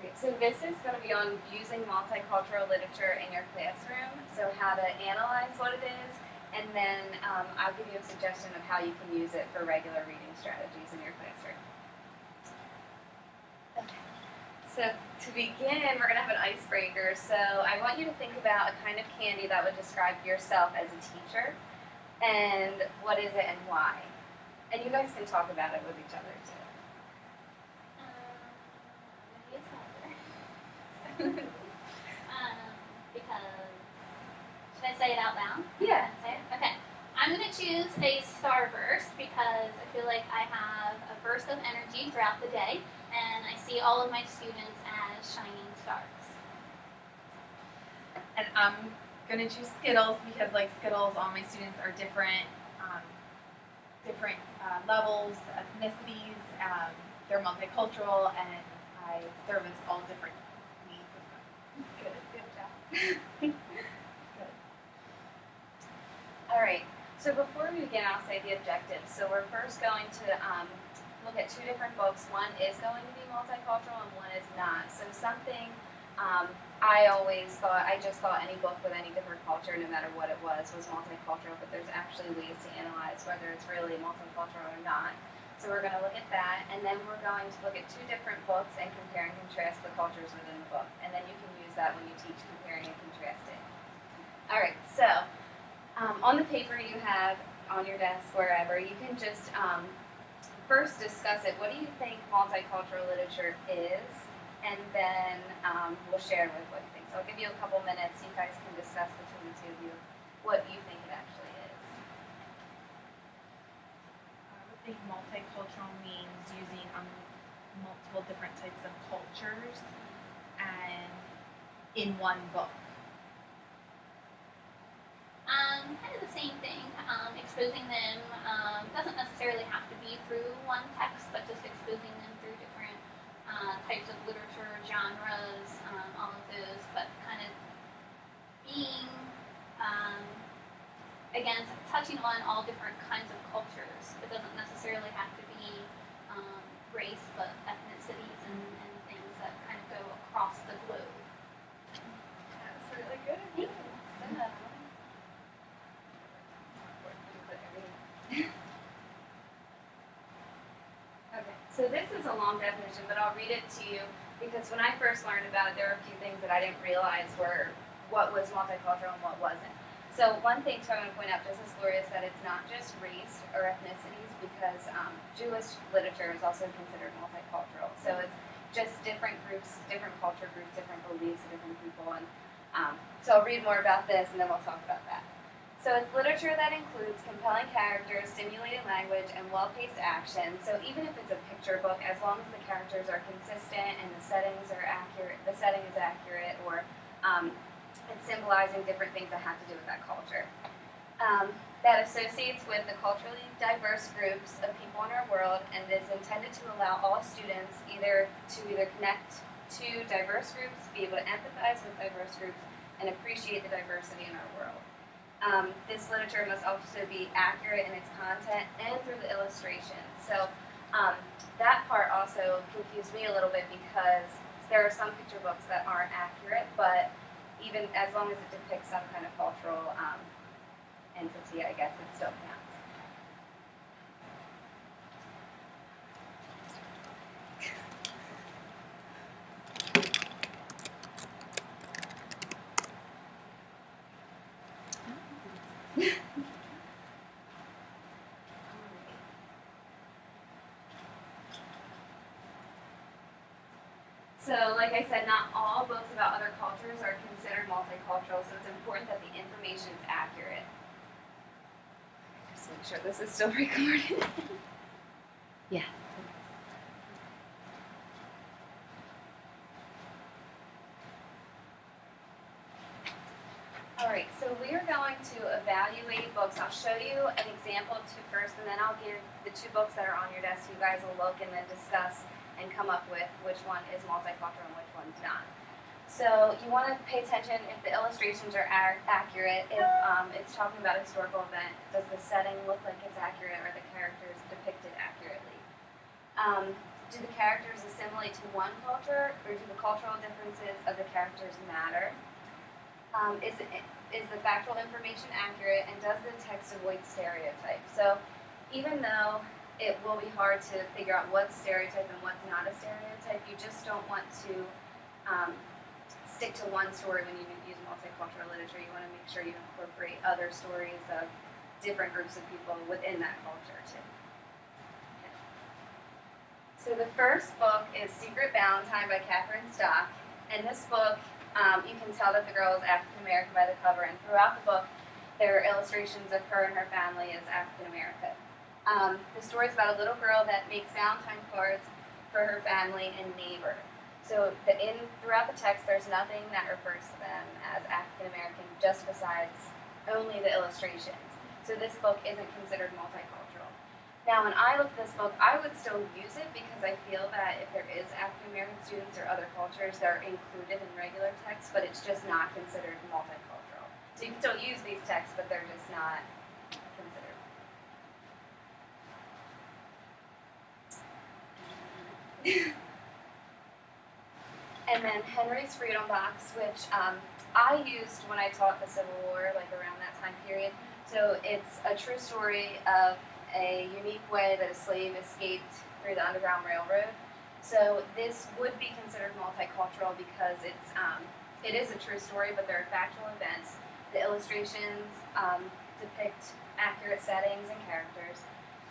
Okay, so this is going to be on using multicultural literature in your classroom, so how to analyze what it is, and then I'll give you a suggestion of how you can use it for regular reading strategies in your classroom. Okay. So to begin, we're going to have an icebreaker. So I want you to think about a kind of candy that would describe yourself as a teacher, and what is it and why. And you guys can talk about it with each other too. Because, should I say it out loud? Yeah. Say it? Okay. I'm going to choose a starburst because I feel like I have a burst of energy throughout the day, and I see all of my students as shining stars. And I'm going to choose Skittles because, like Skittles, all my students are different levels, ethnicities. They're multicultural, and I service all different needs of them. Good job. Good. All right. So before we begin, I'll say the objectives. So we're first going to look at two different books. One is going to be multicultural, and one is not. So something I just thought any book with any different culture, no matter what it was multicultural. But there's actually ways to analyze whether it's really multicultural or not. So we're going to look at that, and then we're going to look at two different books and compare and contrast the cultures within the book. And then you can use that when you teach comparing and contrasting. All right, so on the paper you have on your desk, wherever, you can just first discuss it. What do you think multicultural literature is? And then we'll share with what you think. So I'll give you a couple minutes. You guys can discuss between the two of you what you think it actually is. I think multicultural means using multiple different types of cultures and in one book. Kind of the same thing. Exposing them doesn't necessarily have to be through one text, but just exposing them through different types of literature, genres, all of those, but kind of being, again, touching on all different kinds of cultures. It doesn't necessarily have to be race, but ethnicities and things that kind of go across the globe. That's really good. Thank you. Okay, so this is a long definition, but I'll read it to you because when I first learned about it, there were a few things that I didn't realize were what was multicultural and what wasn't. So one thing I want to point out, just as Gloria said, it's not just race or ethnicities because Jewish literature is also considered multicultural. So it's just different groups, different culture groups, different beliefs of different people. And so I'll read more about this and then we'll talk about that. So it's literature that includes compelling characters, stimulating language, and well-paced action. So even if it's a picture book, as long as the characters are consistent and the settings are accurate, the setting is accurate, or it's symbolizing different things that have to do with that culture. That associates with the culturally diverse groups of people in our world and is intended to allow all students either connect to diverse groups, be able to empathize with diverse groups, and appreciate the diversity in our world. This literature must also be accurate in its content and through the illustrations. So that part also confused me a little bit because there are some picture books that aren't accurate, but even as long as it depicts some kind of cultural entity, I guess it still counts. So, like I said, not all books about other cultures are considered multicultural, so it's important that the information is accurate. Just make sure this is still recorded. Yes. Alright, so we are going to evaluate books. I'll show you an example of two first, and then I'll give the two books that are on your desk. You guys will look and then discuss and come up with which one is multicultural and which one's not. So you want to pay attention if the illustrations are accurate, if it's talking about a historical event, does the setting look like it's accurate, or the characters depicted accurately? do the characters assimilate to one culture, or do the cultural differences of the characters matter? Is the factual information accurate, and does the text avoid stereotypes? So even though it will be hard to figure out what's stereotype and what's not a stereotype, you just don't want to stick to one story when you use multicultural literature. You want to make sure you incorporate other stories of different groups of people within that culture too. Okay. So the first book is Secret Valentine by Catherine Stock. And this book, you can tell that the girl is African American by the cover, and throughout the book there are illustrations of her and her family as African American. The story is about a little girl that makes Valentine cards for her family and neighbor. So throughout the text, there's nothing that refers to them as African American, just besides only the illustrations. So this book isn't considered multicultural. Now, when I look at this book, I would still use it because I feel that if there is African American students or other cultures, they're included in regular texts, but it's just not considered multicultural. So you can still use these texts, but they're just not considered. And then Henry's Freedom Box, which I used when I taught the Civil War, like around that time period. So it's a true story of a unique way that a slave escaped through the Underground Railroad. So this would be considered multicultural because it is a true story, but there are factual events. The illustrations depict accurate settings and characters,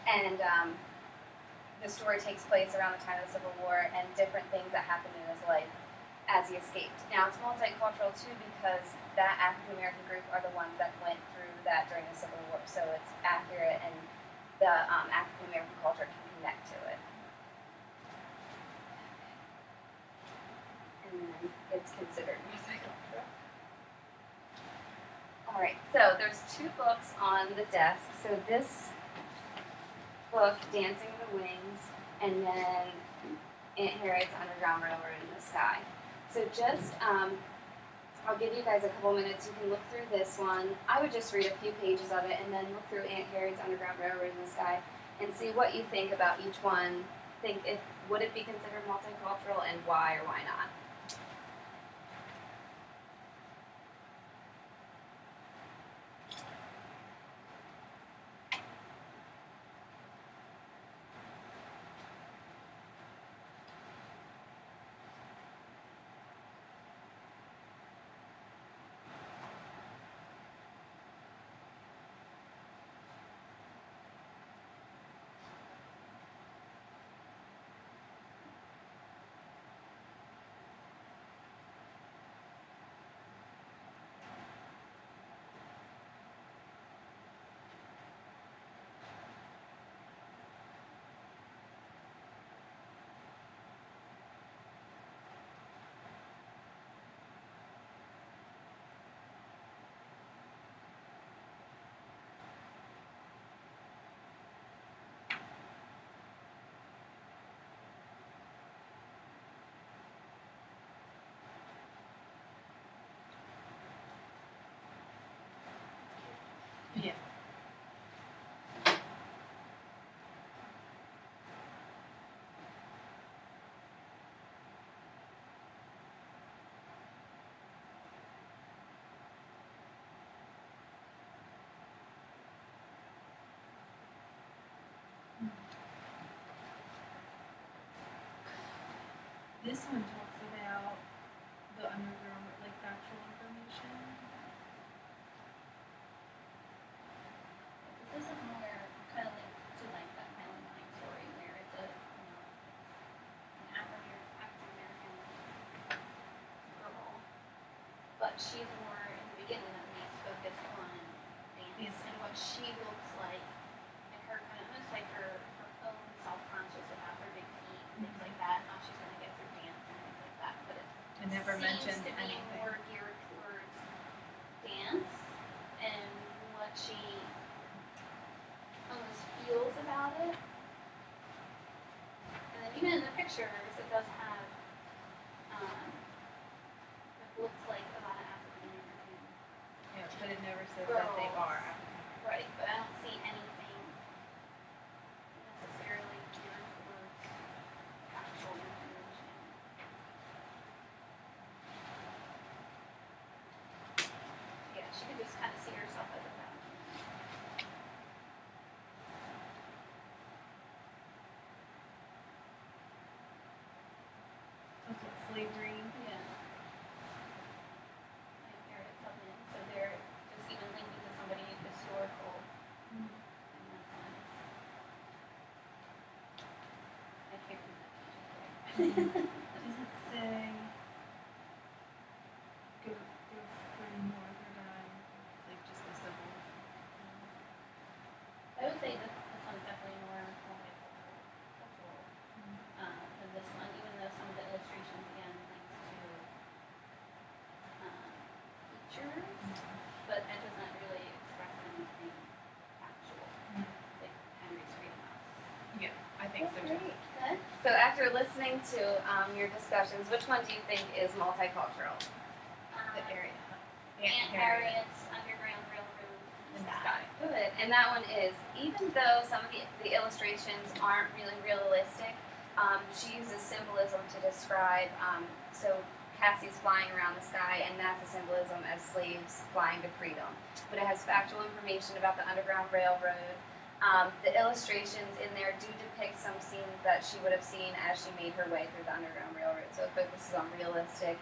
and the story takes place around the time of the Civil War and different things that happened in his life as he escaped. Now, it's multicultural too because that African American group are the ones that went through that during the Civil War, so it's accurate and the African American culture can connect to it. And then it's considered multicultural. Alright, so there's two books on the desk. So this book, Dancing in the Wings, and then Aunt Harriet's Underground Railroad in the Sky. So just, I'll give you guys a couple minutes. You can look through this one. I would just read a few pages of it and then look through Aunt Harriet's Underground Railroad in the Sky and see what you think about each one. Would it be considered multicultural and why or why not? Yeah. This one talks about the underground, like factual information. This is more kind of linked to like that Valentine story where it's an African American girl, but she's more in the beginning at least focused on dance and what she looks like, and her kind of almost like her own self-conscious about her big feet and things like that. How she's gonna get through dance and things like that, but It never seems mentioned to be anything. more geared towards dance and what she almost feels about it. And then even in the pictures, it does have, it looks like a lot of African American. Yeah, but it never says that they are. Right, but I don't see anything necessarily geared towards slavery. Yeah. Like Harriet Tubman. So they're just even linking to somebody historical in that sense. I can't read that page. Does it say go for northern like just the civil? I would say that this one's definitely more multicultural than this one, even though some of the illustrations again links to features, but that doesn't really express anything actual, like Henry's Freedom House. Yeah, I think so too. Great. Good. So after listening to your discussions, which one do you think is multicultural? The area. Aunt Harriet's Underground Railroad In the Sky. Good. And that one is, even though some of the illustrations aren't really realistic, she uses symbolism to describe, so Cassie's flying around the sky, and that's a symbolism as slaves flying to freedom. But it has factual information about the Underground Railroad. The illustrations in there do depict some scenes that she would have seen as she made her way through the Underground Railroad. So it focuses on realistic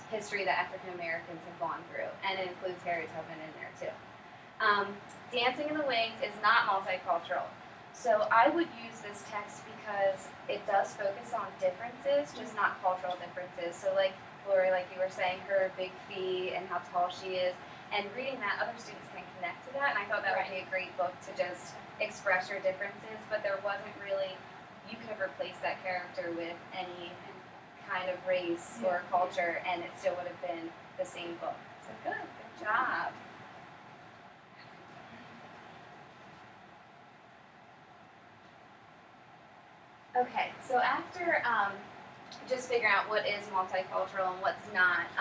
history that African Americans have gone through, and it includes Harriet Tubman in there too. Dancing in the Wings is not multicultural. So I would use this text because it does focus on differences, just not cultural differences. So like Lori, like you were saying, her big feet and how tall she is, and reading that, other students can connect to that, and I thought that would be a great book to just express your differences, but there wasn't really, you could have replaced that character with any kind of race or culture, and it still would have been the same book. So good job. Okay, so after just figuring out what is multicultural and what's not,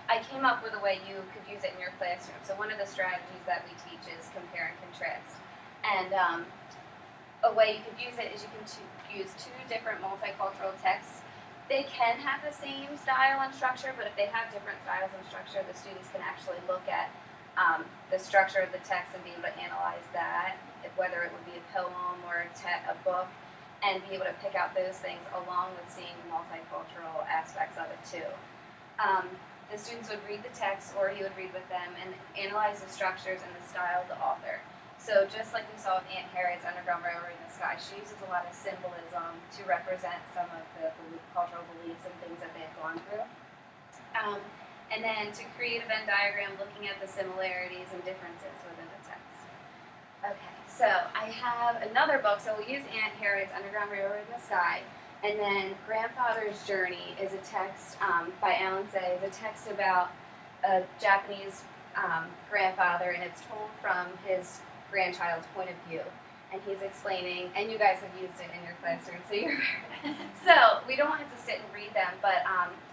I came up with a way you could use it in your classroom. So one of the strategies that we teach is compare and contrast. And a way you could use it is you can use two different multicultural texts. They can have the same style and structure, but if they have different styles and structure, the students can actually look at the structure of the text and be able to analyze that, whether it would be a poem or a book, and be able to pick out those things along with seeing the multicultural aspects of it too. The students would read the text, or he would read with them, and analyze the structures and the style of the author. So just like we saw with Aunt Harriet's Underground Railroad in the Sky, she uses a lot of symbolism to represent some of the cultural beliefs and things that they've gone through. And then to create a Venn diagram looking at the similarities and differences within the text. Okay, so I have another book. So we'll use Aunt Harriet's Underground Railroad in the Sky. And then Grandfather's Journey is a text by Alan Say. It's a text about a Japanese grandfather, and it's told from his grandchild's point of view. And he's explaining, and you guys have used it in your classroom, so you're so we don't have to sit and read them, but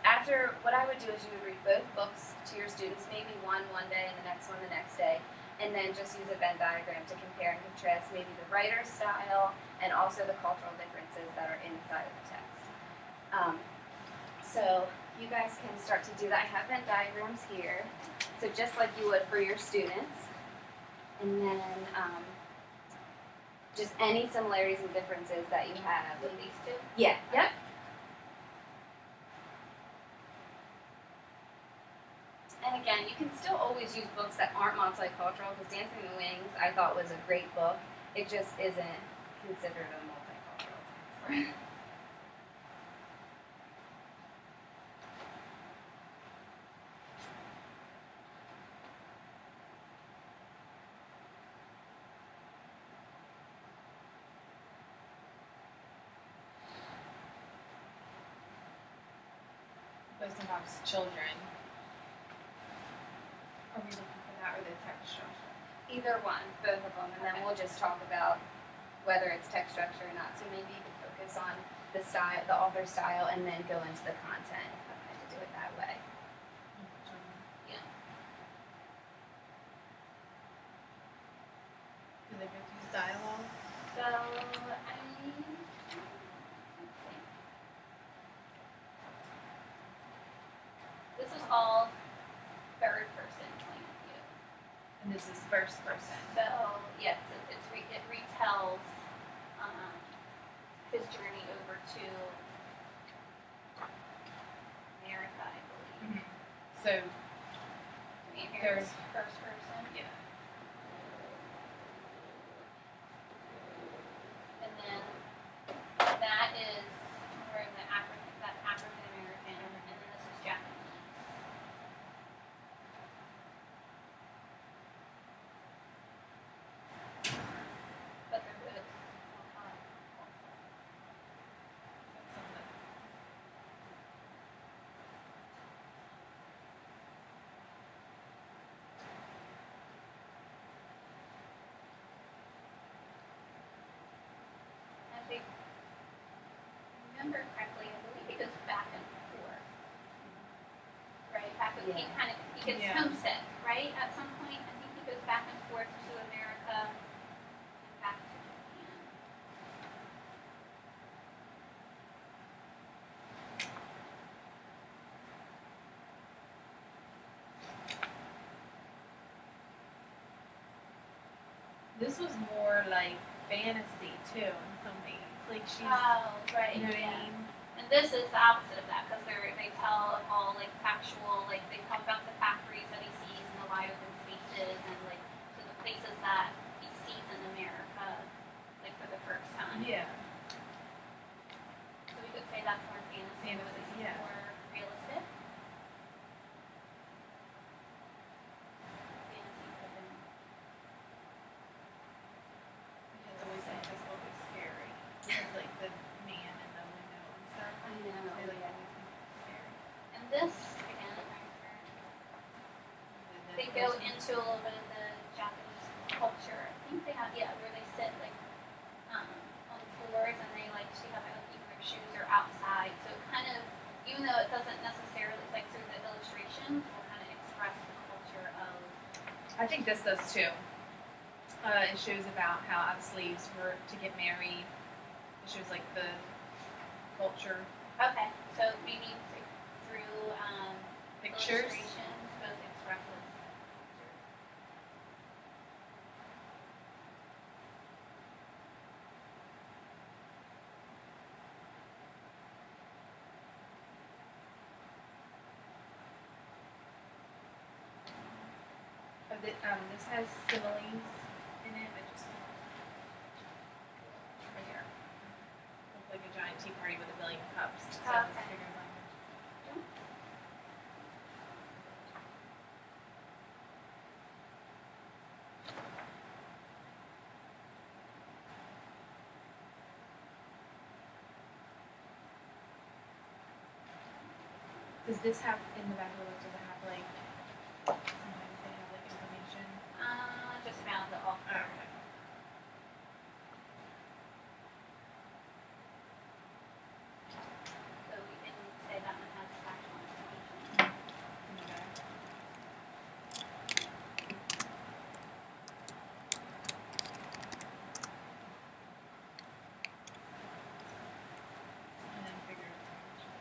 after, what I would do is you would read both books to your students, maybe one day and the next one the next day, and then just use a Venn diagram to compare and contrast maybe the writer's style and also the cultural differences that are inside of the text. So you guys can start to do that. I have Venn diagrams here, so just like you would for your students. And then just any similarities and differences that you have. With these two? Yeah. Yep. And again, you can still always use books that aren't multicultural, because Dancing in the Wings I thought was a great book. It just isn't considered a multicultural text. Those involves children. Are we looking for that or the text structure? Either one, both of them, and then we'll just talk about whether it's text structure or not. So maybe you can focus on the style, the author style, and then go into the content if I had to do it that way. Yeah. Do they go through dialogue? So this is all third person point of view. And this is first person. So yes, it retells his journey over to So I mean, There's- here's first person. yeah. And then that is where that's African American, and then this is Japanese. But they're both multicultural. That's something. And if I remember correctly, I believe he goes back and forth. Right? Back and Yeah. he gets Yeah. homesick, right? At some point, I think he goes back and forth to America and back to Japan. This was more like fantasy too in some ways. Like she's, Oh, right. you know what yeah. I mean? And this is the opposite of that because they tell all like factual, like they talk about the factories that he sees and the wide open spaces and like so the places that he sees in America, like for the first time. Yeah. So we could say that's more fantasy, but Fantasy, this is yeah. more realistic. Fantasy driven. It's always like it's always scary. Because like the man in the window and stuff. I know. They like Yeah. always think it's scary. And this again, they go into a little bit of the Japanese culture. I think they have where they sit like on the floors and they like see how like even their shoes are outside. So it kind of even though it doesn't necessarily like through the illustrations will kind of express the culture of I think this does too. It shows about how slaves were to get married. It shows like the culture okay. So maybe through pictures. illustrations both expresses culture. This has similes in it, but just right here. Looks like a giant tea party with a billion cups. So Okay. it's bigger than Does this have in the back of the book? Does it have like sometimes they have like information? Just about the author. Okay. So we can say that one has factual information. In the back. And then figure information.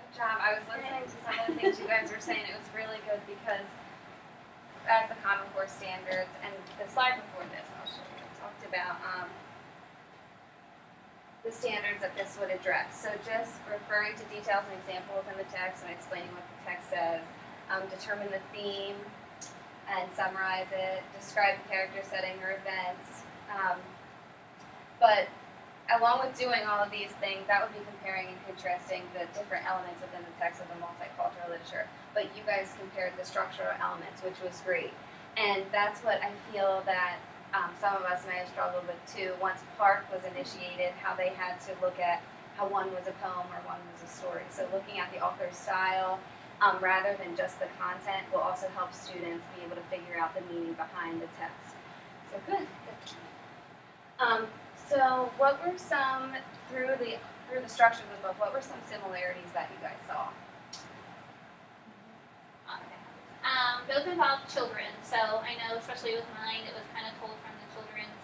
Good job. I was listening to some of the things you guys were saying. It was really good because as the Common Core standards and the slide before this, I'll show you, it talked about the standards that this would address. So just referring to details and examples in the text and explaining what the text says, determine the theme and summarize it, describe the character setting or events. But along with doing all of these things, that would be comparing and contrasting the different elements within the text of the multicultural literature. But you guys compared the structural elements, which was great. And that's what I feel that some of us may have struggled with too. Once Park was initiated, how they had to look at how one was a poem or one was a story. So looking at the author's style rather than just the content will also help students be able to figure out the meaning behind the text. So good. So what were some through the structure of the book? What were some similarities that you guys saw? Both involve children, so I know, especially with mine, it was kind of told from the children's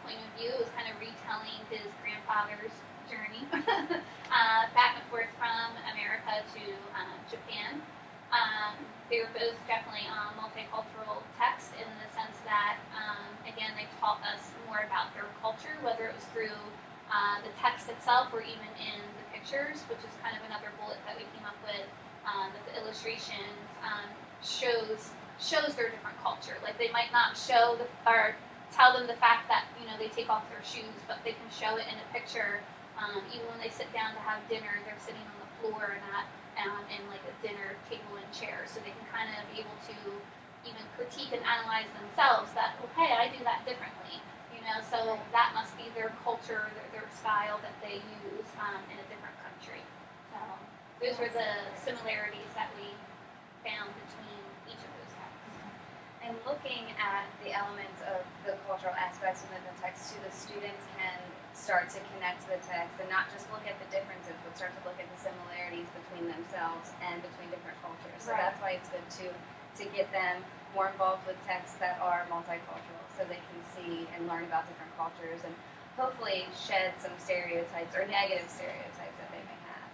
point of view. It was kind of retelling his grandfather's journey back and forth from America to Japan. they were both definitely multicultural texts in the sense that, again, they taught us more about their culture, whether it was through the text itself or even in the pictures, which is kind of another bullet that we came up with. That the illustrations shows their different culture. Like they might not show or tell them the fact that they take off their shoes, but they can show it in a picture. Even when they sit down to have dinner, they're sitting on the floor and not in like a dinner table and chair, so they can kind of be able to even critique and analyze themselves. That okay, I do that differently. So that must be their culture, their style that they use in a different country. So those were the similarities that we found between each of those texts. And looking at the elements of the cultural aspects within the text too, the students can start to connect to the text and not just look at the differences, but start to look at the similarities between themselves and between different cultures. So Right. that's why it's good to get them more involved with texts that are multicultural, so they can see and learn about different cultures and hopefully shed some stereotypes or negative stereotypes that they may have.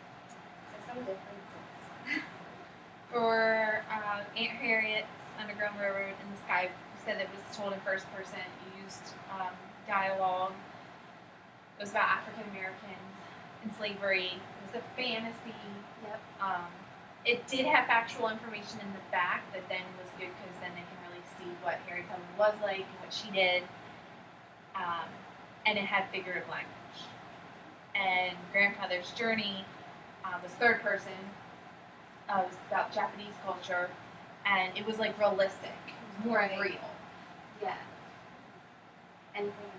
So some differences. For Aunt Harriet's Underground Railroad in the Sky, you said it was told in first person. You used dialogue. It was about African Americans and slavery. It was a fantasy. Yep. It did have factual information in the back that then was good because then they can really see what Harriet Tubman was like and what she did. And it had figurative language. And Grandfather's Journey was third person. It was about Japanese culture, and it was like realistic. It was more Right. real. Yeah. Anything else?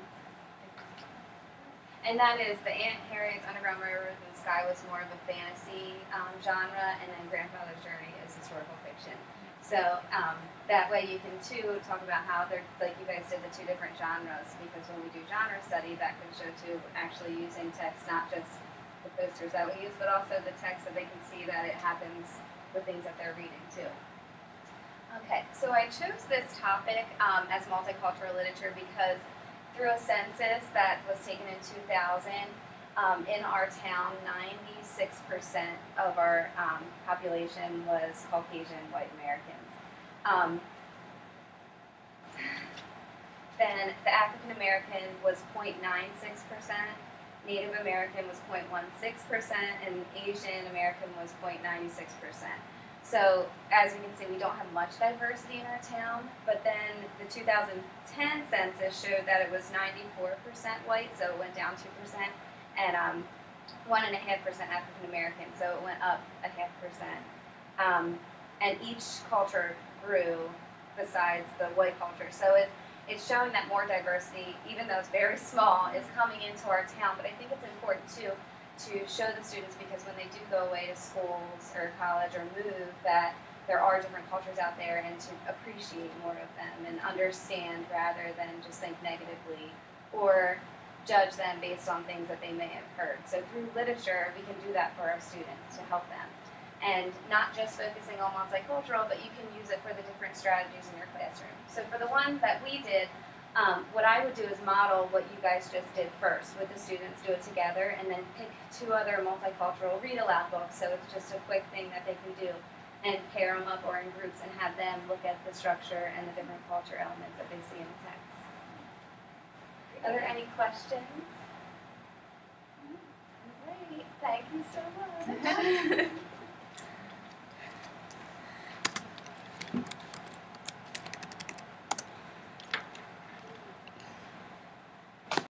And that is the Aunt Harriet's Underground Railroad in the Sky was more of a fantasy genre, and then Grandfather's Journey is historical fiction. So that way you can too talk about how they're, like you guys did, the two different genres, because when we do genre study, that can show too actually using text, not just the posters that we use, but also the text, so they can see that it happens with things that they're reading too. Okay, so I chose this topic as multicultural literature because through a census that was taken in 2000, in our town, 96% of our population was Caucasian white Americans. Then the African American was 0.96%, Native American was 0.16%, and Asian American was 0.96%. So as we can see, we don't have much diversity in our town, but then the 2010 census showed that it was 94% white, so it went down 2%, and 1.5% African American, so it went up 0.5%. And each culture grew besides the white culture. So it's showing that more diversity, even though it's very small, is coming into our town. But I think it's important too to show the students, because when they do go away to schools or college or move, that there are different cultures out there, and to appreciate more of them and understand rather than just think negatively or judge them based on things that they may have heard. So through literature, we can do that for our students to help them. And not just focusing on multicultural, but you can use it for the different strategies in your classroom. So for the one that we did, what I would do is model what you guys just did first with the students, do it together, and then pick 2 other multicultural read-aloud books, so it's just a quick thing that they can do, and pair them up or in groups and have them look at the structure and the different culture elements that they see in the text. Are there any questions? Great, thank you so much.